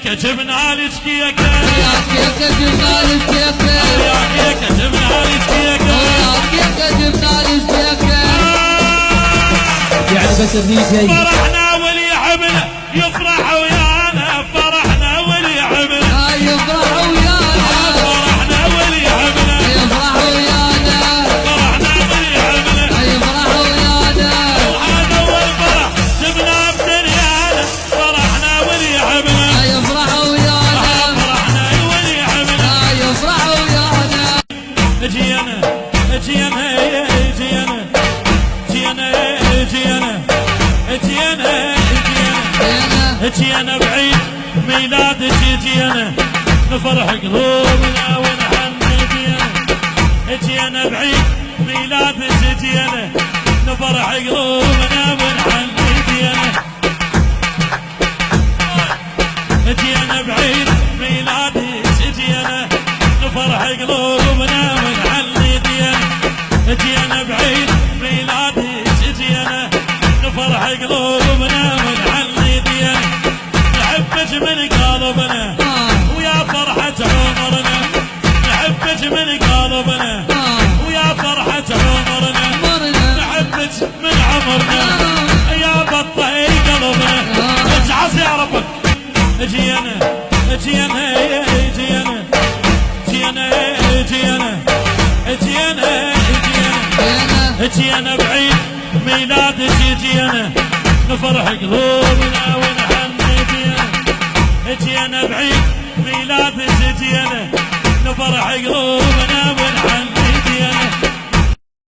كيكه جبنا لك كيكه يا كيكه جبنا لك كيكه يا كيكه جبنا لك كيكه يا كيكه جبنا لك كيكه يعني بس الدي فرحنا وليعبنا يفرح ويانا فرحنا وليعبنا يفرح ويانا فرحنا وليعبنا يفرح ويانا فرحنا وليعبنا يفرح ويانا وهذا هو الفرح جبنا بدنيانا فرحنا وليعبنا يفرح ويانا فرحنا وليعبنا يفرح ويانا اجينا اجينا اجينا اجينا اجينا اجينا اجينا بعيد ميلادك اجينا نفرح قلوبنا ونحن اجينا بعيد ميلادك اجينا نفرح قلوبنا ونحن اجينا بعيد ميلادك اجينا نفرح قلوبنا ونحن اجينا بعيد ميلادك اجينا نفرح قلوبنا ونحن نحبك من قلبنا ويا فرحة عمرنا نحبك من قلبنا ويا فرحة عمرنا نحبك من عمرنا يا بطي قلبنا اجعص يا ربك اجينا اجينا اجينا اجينا اجينا اجينا اجينا بعيد ميلادك اجينا نفرح قلوبنا ونحن اجينا بعيد ميلادك اجينا نفرح قلوبنا ونحن